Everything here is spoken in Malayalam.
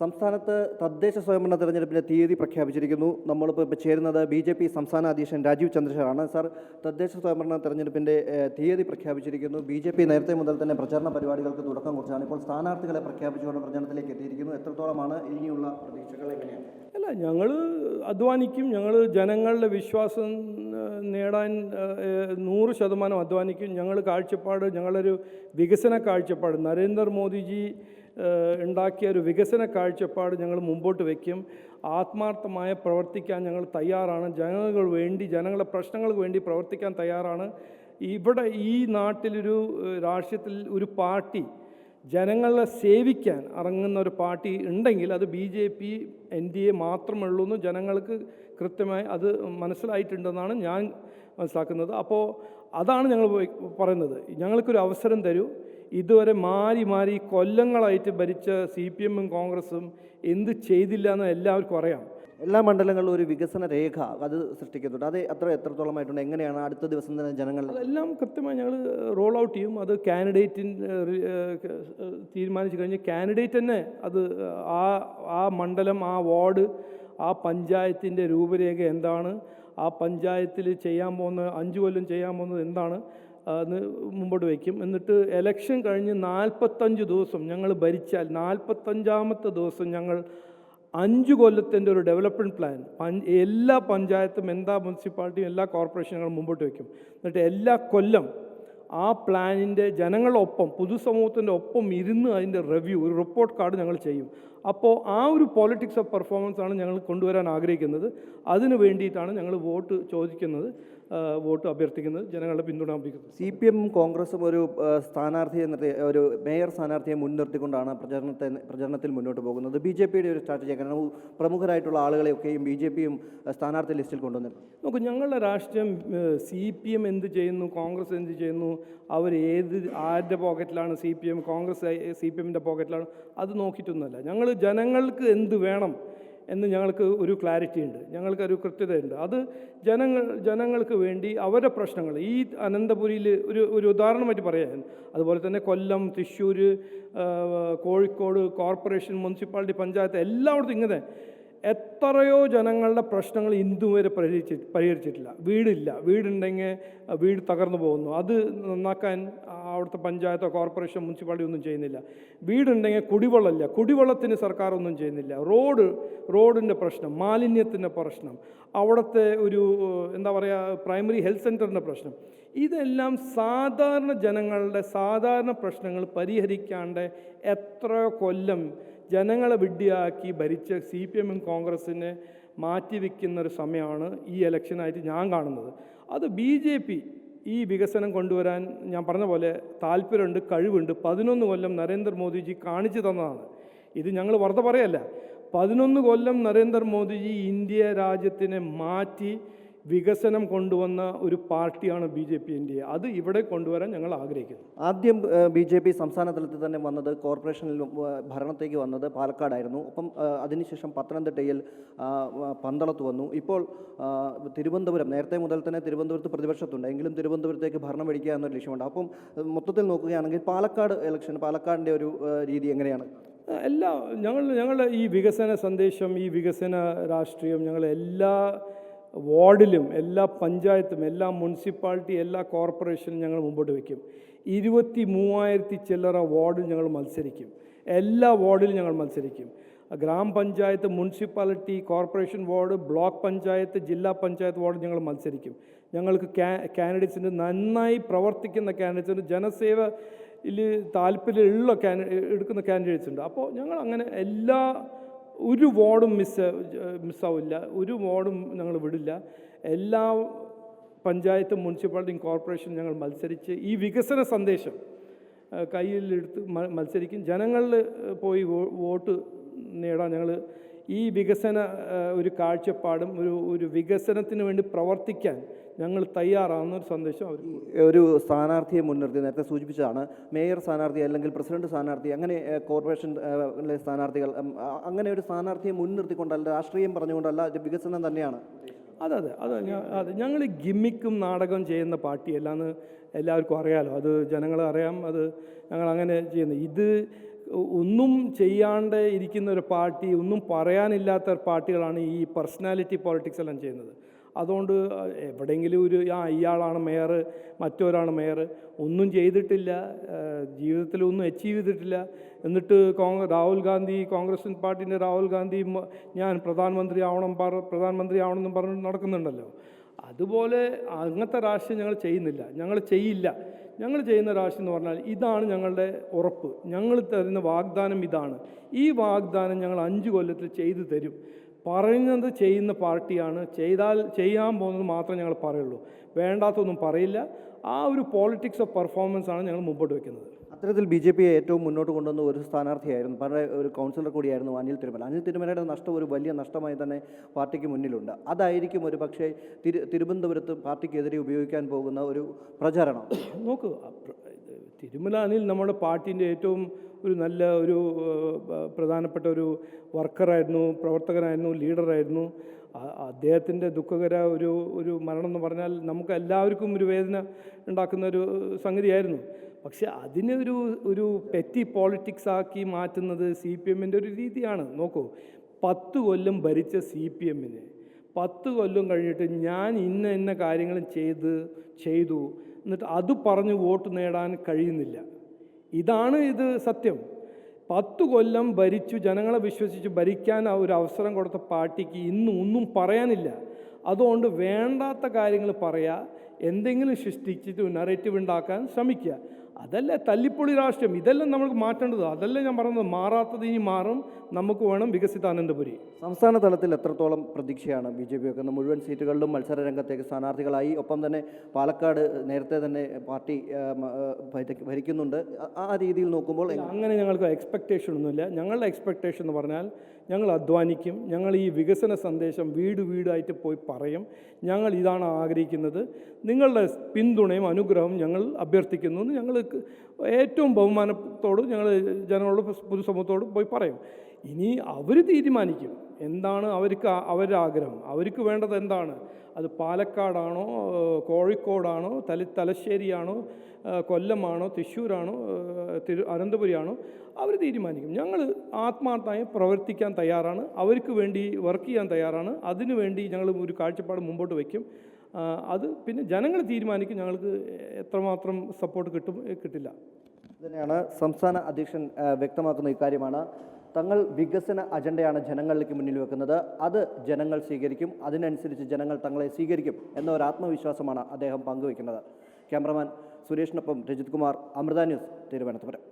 സംസ്ഥാനത്ത് തദ്ദേശ സ്വയംഭരണ തെരഞ്ഞെടുപ്പിൻ്റെ തീയതി പ്രഖ്യാപിച്ചിരിക്കുന്നു. നമ്മളിപ്പോൾ ചേരുന്നത് BJP സംസ്ഥാന അധ്യക്ഷൻ രാജീവ് ചന്ദ്രശേഖറാണ്. സാർ, തദ്ദേശ സ്വയംഭരണ തെരഞ്ഞെടുപ്പിൻ്റെ തീയതി പ്രഖ്യാപിച്ചിരിക്കുന്നു. BJP നേരത്തെ മുതൽ തന്നെ പ്രചാരണ പരിപാടികൾക്ക് തുടക്കം കുറിച്ചാണ്. ഇപ്പോൾ സ്ഥാനാർത്ഥികളെ പ്രഖ്യാപിച്ചുകൊണ്ട് പ്രചരണത്തിലേക്ക് എത്തിയിരിക്കുന്നു. എത്രത്തോളമാണ് ഇനിയുള്ള പ്രതീക്ഷകൾ? എങ്ങനെയാണ്? അല്ല, ഞങ്ങൾ അധ്വാനിക്കും. ഞങ്ങൾ ജനങ്ങളുടെ വിശ്വാസം നേടാൻ 100% അധ്വാനിക്കും. ഞങ്ങളൊരു വികസന കാഴ്ചപ്പാട്, നരേന്ദ്രമോദിജി ഉണ്ടാക്കിയ ഒരു വികസന കാഴ്ചപ്പാട് ഞങ്ങൾ മുമ്പോട്ട് വയ്ക്കും. ആത്മാർത്ഥമായ പ്രവർത്തിക്കാൻ ഞങ്ങൾ തയ്യാറാണ്. ജനങ്ങളുടെ പ്രശ്നങ്ങൾക്ക് വേണ്ടി പ്രവർത്തിക്കാൻ തയ്യാറാണ്. ഇവിടെ ഈ നാട്ടിലൊരു രാഷ്ട്രീയത്തിൽ ഒരു പാർട്ടി ജനങ്ങളെ സേവിക്കാൻ ഇറങ്ങുന്ന ഒരു പാർട്ടി ഉണ്ടെങ്കിൽ അത് BJP NDA മാത്രമേ ഉള്ളൂ എന്ന് ജനങ്ങൾക്ക് കൃത്യമായി അത് മനസ്സിലായിട്ടുണ്ടെന്നാണ് ഞാൻ മനസ്സിലാക്കുന്നത്. അപ്പോൾ അതാണ് ഞങ്ങൾ പറയുന്നത്. ഞങ്ങൾക്കൊരു അവസരം തരൂ. ഇതുവരെ മാറി കൊല്ലങ്ങളായിട്ട് ഭരിച്ച CPM-ഉം കോൺഗ്രസും എന്ത് ചെയ്തില്ല എന്ന് എല്ലാവർക്കും അറിയാം. എല്ലാ മണ്ഡലങ്ങളിലും ഒരു വികസന രേഖ അത് സൃഷ്ടിക്കുന്നുണ്ട്. അത് എത്രത്തോളമായിട്ടുണ്ട്? എങ്ങനെയാണ് അടുത്ത ദിവസം തന്നെ ജനങ്ങൾ? അതെല്ലാം കൃത്യമായി ഞങ്ങൾ റോൾ ഔട്ട് ചെയ്യും. അത് തീരുമാനിച്ചു കഴിഞ്ഞ് കാൻഡിഡേറ്റ് തന്നെ അത് ആ മണ്ഡലം, ആ വാർഡ്, ആ പഞ്ചായത്തിൻ്റെ രൂപരേഖ എന്താണ്, ആ പഞ്ചായത്തിൽ ചെയ്യാൻ പോകുന്ന 5 കൊല്ലം ചെയ്യാൻ പോകുന്നത് എന്താണ് എന്ന് മുമ്പോട്ട് വയ്ക്കും. എന്നിട്ട് എലക്ഷൻ കഴിഞ്ഞ് 45 ദിവസം ഞങ്ങൾ ഭരിച്ചാൽ 45ാമത്തെ ദിവസം ഞങ്ങൾ 5 കൊല്ലത്തിൻ്റെ ഒരു ഡെവലപ്മെൻറ്റ് പ്ലാൻ എല്ലാ പഞ്ചായത്തും, എല്ലാ മുനിസിപ്പാലിറ്റിയും, എല്ലാ കോർപ്പറേഷനുകളും മുമ്പോട്ട് വയ്ക്കും. എന്നിട്ട് എല്ലാ കൊല്ലം ആ പ്ലാനിൻ്റെ ജനങ്ങളൊപ്പം, പൊതുസമൂഹത്തിൻ്റെ ഒപ്പം ഇരുന്ന് അതിൻ്റെ റിവ്യൂ, ഒരു റിപ്പോർട്ട് കാർഡ് ഞങ്ങൾ ചെയ്യും. അപ്പോൾ ആ ഒരു പോളിറ്റിക്സ് ഓഫ് പെർഫോമൻസ് ആണ് ഞങ്ങൾ കൊണ്ടുവരാൻ ആഗ്രഹിക്കുന്നത്. അതിന് വേണ്ടിയിട്ടാണ് ഞങ്ങൾ വോട്ട് ചോദിക്കുന്നത്, വോട്ട് അഭ്യർത്ഥിക്കുന്നത്, ജനങ്ങളുടെ പിന്തുണ അഭ്യർത്ഥിക്കുന്നത്. CPM-ഉം കോൺഗ്രസും ഒരു ഒരു മേയർ സ്ഥാനാർത്ഥിയെ മുൻനിർത്തിക്കൊണ്ടാണ് പ്രചരണത്തിൽ മുന്നോട്ട് പോകുന്നത്. BJP-യുടെ ഒരു സ്ട്രാറ്റജി, കാരണം പ്രമുഖരായിട്ടുള്ള ആളുകളെയൊക്കെയും BJP-യും സ്ഥാനാർത്ഥി ലിസ്റ്റിൽ കൊണ്ടുവന്നു. നോക്കൂ, ഞങ്ങളുടെ രാഷ്ട്രീയം CPM എന്ത് ചെയ്യുന്നു, കോൺഗ്രസ് എന്ത് ചെയ്യുന്നു, ആരുടെ പോക്കറ്റിലാണ് CPM, കോൺഗ്രസ് CPM-ൻ്റെ പോക്കറ്റിലാണ്, അത് നോക്കിയിട്ടൊന്നുമല്ല. ഞങ്ങൾ ജനങ്ങൾക്ക് എന്ത് വേണം എന്ന് ഞങ്ങൾക്ക് ഒരു ക്ലാരിറ്റി ഉണ്ട്, ഞങ്ങൾക്കൊരു കൃത്യതയുണ്ട്. അത് ജനങ്ങൾക്ക് വേണ്ടി അവരുടെ പ്രശ്നങ്ങൾ, ഈ അനന്തപുരിയിൽ ഒരു ഉദാഹരണമായിട്ട് പറയാൻ, അതുപോലെ തന്നെ കൊല്ലം, തൃശ്ശൂർ, കോഴിക്കോട് കോർപ്പറേഷൻ, മുനിസിപ്പാലിറ്റി, പഞ്ചായത്ത്, എല്ലായിടത്തും ഇങ്ങനെ എത്രയോ ജനങ്ങളുടെ പ്രശ്നങ്ങൾ ഇന്നുവരെ പരിഹരിച്ചിട്ടില്ല. വീടുണ്ടെങ്കിൽ വീട് തകർന്നു പോകുന്നു, അത് നന്നാക്കാൻ അവിടുത്തെ പഞ്ചായത്തോ കോർപ്പറേഷൻ, മുനിസിപ്പാലിറ്റി ഒന്നും ചെയ്യുന്നില്ല. വീടുണ്ടെങ്കിൽ കുടിവെള്ളമില്ല, കുടിവെള്ളത്തിന് സർക്കാർ ഒന്നും ചെയ്യുന്നില്ല. റോഡിൻ്റെ പ്രശ്നം, മാലിന്യത്തിൻ്റെ പ്രശ്നം, അവിടുത്തെ പ്രൈമറി ഹെൽത്ത് സെൻ്ററിൻ്റെ പ്രശ്നം, ഇതെല്ലാം സാധാരണ ജനങ്ങളുടെ സാധാരണ പ്രശ്നങ്ങൾ പരിഹരിക്കാണ്ട് എത്രയോ കൊല്ലം ജനങ്ങളെ വിഡ്ഢിയാക്കി ഭരിച്ച CPM-ഉം കോൺഗ്രസ്സിനെ മാറ്റിവെക്കുന്നൊരു സമയമാണ് ഈ ഇലക്ഷനായിട്ട് ഞാൻ കാണുന്നത്. അത് BJP ഈ വികസനം കൊണ്ടുവരാൻ, ഞാൻ പറഞ്ഞ പോലെ, താല്പര്യമുണ്ട്, കഴിവുണ്ട്. 11 കൊല്ലം നരേന്ദ്രമോദിജി കാണിച്ചു തന്നതാണ്. ഇത് ഞങ്ങൾ വെറുതെ പറയല്ല. 11 കൊല്ലം നരേന്ദ്രമോദിജി ഇന്ത്യ രാജ്യത്തിനെ മാറ്റി വികസനം കൊണ്ടുവന്ന ഒരു പാർട്ടിയാണ് BJP NDA. അത് ഇവിടെ കൊണ്ടുവരാൻ ഞങ്ങൾ ആഗ്രഹിക്കുന്നു. ആദ്യം BJP സംസ്ഥാന തലത്തിൽ തന്നെ വന്നത്, കോർപ്പറേഷനിൽ ഭരണത്തേക്ക് വന്നത് പാലക്കാടായിരുന്നു. ഒപ്പം അതിനുശേഷം പത്തനംതിട്ടയിൽ, പന്തളത്ത് വന്നു. ഇപ്പോൾ തിരുവനന്തപുരം, നേരത്തെ മുതൽ തന്നെ തിരുവനന്തപുരത്ത് പ്രതിപക്ഷത്തുണ്ട്, എങ്കിലും തിരുവനന്തപുരത്തേക്ക് ഭരണം പിടിക്കുക എന്നൊരു ലക്ഷ്യമുണ്ട്. അപ്പം മൊത്തത്തിൽ നോക്കുകയാണെങ്കിൽ പാലക്കാടിൻ്റെ ഒരു രീതി എങ്ങനെയാണ്? ഞങ്ങളുടെ ഈ വികസന സന്ദേശം, ഈ വികസന രാഷ്ട്രീയം ഞങ്ങൾ എല്ലാ വാർഡിലും, എല്ലാ പഞ്ചായത്തും, എല്ലാ മുനിസിപ്പാലിറ്റി, എല്ലാ കോർപ്പറേഷനും ഞങ്ങൾ മുമ്പോട്ട് വയ്ക്കും. 23,000 ചില്ലറ വാർഡിൽ ഞങ്ങൾ മത്സരിക്കും. എല്ലാ വാർഡിലും ഞങ്ങൾ മത്സരിക്കും. ഗ്രാമപഞ്ചായത്ത്, municipality, corporation ward, block panchayat, ജില്ലാ പഞ്ചായത്ത് വാർഡ് ഞങ്ങൾ മത്സരിക്കും. ഞങ്ങൾക്ക് കാൻഡിഡേറ്റ്സിന്, നന്നായി പ്രവർത്തിക്കുന്ന കാൻഡിഡേറ്റ്സിന്, ജനസേവയിൽ താല്പര്യമുള്ള എടുക്കുന്ന കാൻഡിഡേറ്റ്സ് ഉണ്ട്. അപ്പോൾ ഞങ്ങൾ അങ്ങനെ ഒരു വാർഡും മിസ്സാവില്ല, ഒരു വാർഡും ഞങ്ങൾ വിടില്ല. എല്ലാ പഞ്ചായത്തും, മുനിസിപ്പാലിറ്റിയും, കോർപ്പറേഷനും ഞങ്ങൾ മത്സരിച്ച് ഈ വികസന സന്ദേശം കയ്യിലെടുത്ത് മത്സരിക്കും. ജനങ്ങളിൽ പോയി വോട്ട് നേടാൻ ഞങ്ങൾ ഈ വികസന ഒരു കാഴ്ചപ്പാടും ഒരു വികസനത്തിന് വേണ്ടി പ്രവർത്തിക്കാൻ ഞങ്ങൾ തയ്യാറാണെന്നൊരു സന്ദേശം അവർ. ഒരു സ്ഥാനാർത്ഥിയെ മുൻനിർത്തി, നേരത്തെ സൂചിപ്പിച്ചതാണ്, മേയർ സ്ഥാനാർത്ഥി അല്ലെങ്കിൽ പ്രസിഡന്റ് സ്ഥാനാർത്ഥി, അങ്ങനെ കോർപ്പറേഷനിലെ സ്ഥാനാർത്ഥികൾ, അങ്ങനെ ഒരു സ്ഥാനാർത്ഥിയെ മുൻനിർത്തിക്കൊണ്ടല്ല, രാഷ്ട്രീയം പറഞ്ഞുകൊണ്ടല്ല, വികസനം തന്നെയാണ്. അതെ ഞങ്ങൾ ഗിമ്മിക്കും നാടകം ചെയ്യുന്ന പാർട്ടിയല്ലാന്ന് എല്ലാവർക്കും അറിയാലോ. അത് ജനങ്ങളെ അറിയാം. അത് ഞങ്ങൾ അങ്ങനെ ചെയ്യുന്നത്. ഇത് ഒന്നും ചെയ്യാണ്ട് ഇരിക്കുന്ന ഒരു പാർട്ടി, ഒന്നും പറയാനില്ലാത്ത പാർട്ടികളാണ് ഈ പേഴ്സണാലിറ്റി പോളിറ്റിക്സ് എല്ലാം ചെയ്യുന്നത്. അതുകൊണ്ട് എവിടെയെങ്കിലും ഇയാളാണ് മേയർ, മറ്റൊരാണ് മേയർ, ഒന്നും ചെയ്തിട്ടില്ല, ജീവിതത്തിൽ ഒന്നും അച്ചീവ് ചെയ്തിട്ടില്ല. എന്നിട്ട് രാഹുൽ ഗാന്ധി, കോൺഗ്രസ് പാർട്ടീൻ്റെ രാഹുൽ ഗാന്ധി ഞാൻ പ്രധാനമന്ത്രി ആവണമെന്നും പറഞ്ഞ് നടക്കുന്നുണ്ടല്ലോ. അതുപോലെ അങ്ങനത്തെ രാഷ്ട്രീയം ഞങ്ങൾ ചെയ്യുന്നില്ല, ഞങ്ങൾ ചെയ്യില്ല. ഞങ്ങൾ ചെയ്യുന്ന രാഷ്ട്രീയം എന്ന് പറഞ്ഞാൽ ഇതാണ് ഞങ്ങളുടെ ഉറപ്പ്, ഞങ്ങൾ തരുന്ന വാഗ്ദാനം ഇതാണ്. ഈ വാഗ്ദാനം ഞങ്ങൾ 5 കൊല്ലത്തിൽ ചെയ്തു തരും. പറയുന്നത് ചെയ്യുന്ന പാർട്ടിയാണ്. ചെയ്യാൻ പോകുന്നത് മാത്രമേ ഞങ്ങൾ പറയുള്ളൂ, വേണ്ടാത്തൊന്നും പറയില്ല. ആ ഒരു പോളിറ്റിക്സ് ഓഫ് പെർഫോമൻസ് ആണ് ഞങ്ങൾ മുമ്പോട്ട് വയ്ക്കുന്നത്. അത്തരത്തിൽ ബി ജെ പിയെ ഏറ്റവും മുന്നോട്ട് കൊണ്ടുവന്ന ഒരു സ്ഥാനാർത്ഥിയായിരുന്നു, പഴയ ഒരു കൗൺസിലർ കൂടിയായിരുന്നു അനിൽ തിരുമല. അനിൽ തിരുമലയുടെ നഷ്ടം ഒരു വലിയ നഷ്ടമായി തന്നെ പാർട്ടിക്ക് മുന്നിലുണ്ട്. അതായിരിക്കും ഒരു പക്ഷേ തിരുവനന്തപുരത്ത് പാർട്ടിക്കെതിരെ ഉപയോഗിക്കാൻ പോകുന്ന ഒരു പ്രചരണം. നോക്കൂ, തിരുമല അനിൽ നമ്മുടെ പാർട്ടീൻ്റെ ഏറ്റവും നല്ല ഒരു പ്രധാനപ്പെട്ട ഒരു വർക്കറായിരുന്നു, പ്രവർത്തകനായിരുന്നു, ലീഡറായിരുന്നു. അദ്ദേഹത്തിൻ്റെ ദുഃഖകര ഒരു മരണം എന്ന് പറഞ്ഞാൽ നമുക്ക് എല്ലാവർക്കും ഒരു വേദന ഉണ്ടാക്കുന്ന ഒരു സംഗതിയായിരുന്നു. പക്ഷെ അതിനെ ഒരു പെറ്റി പോളിറ്റിക്സ് ആക്കി മാറ്റുന്നത് CPM ഒരു രീതിയാണ്. നോക്കൂ, 10 കൊല്ലം ഭരിച്ച CPM 10 കൊല്ലം കഴിഞ്ഞിട്ട് ഞാൻ ഇന്ന കാര്യങ്ങളും ചെയ്തു എന്നിട്ട് അത് പറഞ്ഞ് വോട്ട് നേടാൻ കഴിയുന്നില്ല. ഇതാണ് സത്യം. 10 കൊല്ലം ഭരിച്ചു, ജനങ്ങളെ വിശ്വസിച്ച് ഭരിക്കാൻ ഒരു അവസരം കൊടുത്ത പാർട്ടിക്ക് ഇന്നും ഒന്നും പറയാനില്ല. അതുകൊണ്ട് വേണ്ടാത്ത കാര്യങ്ങൾ പറയുക, എന്തെങ്കിലും സൃഷ്ടിച്ചിട്ട് നറേറ്റീവ് ഉണ്ടാക്കാൻ ശ്രമിക്കുക. അതല്ലേ തല്ലിപ്പൊളി രാഷ്ട്രീയം. ഇതെല്ലാം നമുക്ക് മാറ്റേണ്ടത്. അതല്ലേ ഞാൻ പറയുന്നത്, മാറാത്തത് ഇനി മാറും. നമുക്ക് വേണം വികസിത അനന്തപുരി. സംസ്ഥാന തലത്തിൽ എത്രത്തോളം പ്രതീക്ഷയാണ് ബി ജെ പി വെക്കുന്ന? മുഴുവൻ സീറ്റുകളിലും മത്സര രംഗത്തേക്ക് സ്ഥാനാർത്ഥികളായി. ഒപ്പം തന്നെ പാലക്കാട് നേരത്തെ തന്നെ പാർട്ടി ഭരിക്കുന്നുണ്ട്. ആ രീതിയിൽ നോക്കുമ്പോൾ അങ്ങനെ ഞങ്ങൾക്ക് എക്സ്പെക്റ്റേഷൻ ഒന്നുമില്ല. ഞങ്ങളുടെ എക്സ്പെക്റ്റേഷൻ എന്ന് പറഞ്ഞാൽ ഞങ്ങൾ അധ്വാനിക്കും. ഞങ്ങൾ ഈ വികസന സന്ദേശം വീടായിട്ട് പോയി പറയും. ഞങ്ങൾ ഇതാണ് ആഗ്രഹിക്കുന്നത്, നിങ്ങളുടെ പിന്തുണയും അനുഗ്രഹവും ഞങ്ങൾ അഭ്യർത്ഥിക്കുന്നു എന്ന് ഞങ്ങൾ ഏറ്റവും ബഹുമാനത്തോട് ഞങ്ങൾ ജനങ്ങളോട്, പൊതുസമൂഹത്തോട് പോയി പറയും. ഇനി അവർ തീരുമാനിക്കും എന്താണ് അവരുടെ ആഗ്രഹം, അവർക്ക് വേണ്ടത് എന്താണ്. അത് പാലക്കാടാണോ, കോഴിക്കോടാണോ, തലശ്ശേരിയാണോ, കൊല്ലമാണോ, തൃശ്ശൂരാണോ, അനന്തപുരിയാണോ, അവർ തീരുമാനിക്കും. ഞങ്ങൾ ആത്മാർത്ഥമായി പ്രവർത്തിക്കാൻ തയ്യാറാണ്, അവർക്ക് വേണ്ടി വർക്ക് ചെയ്യാൻ തയ്യാറാണ്. അതിനുവേണ്ടി ഞങ്ങൾ ഒരു കാഴ്ചപ്പാട് മുമ്പോട്ട് വയ്ക്കും. അത് പിന്നെ ജനങ്ങൾ തീരുമാനിക്കും ഞങ്ങൾക്ക് എത്രമാത്രം സപ്പോർട്ട് കിട്ടില്ല. തന്നെയാണ് സംസ്ഥാന അധ്യക്ഷൻ വ്യക്തമാക്കുന്ന ഇക്കാര്യമാണ്. തങ്ങൾ വികസന അജണ്ടയാണ് ജനങ്ങളിലേക്ക് മുന്നിൽ വെക്കുന്നത്. അത് ജനങ്ങൾ സ്വീകരിക്കും, അതിനനുസരിച്ച് ജനങ്ങൾ തങ്ങളെ സ്വീകരിക്കും എന്ന ഒരു ആത്മവിശ്വാസമാണ് അദ്ദേഹം പങ്കുവയ്ക്കുന്നത്. ക്യാമറമാൻ സുരേഷിനൊപ്പം രജിത് കുമാർ, അമൃത ന്യൂസ്, തിരുവനന്തപുരം.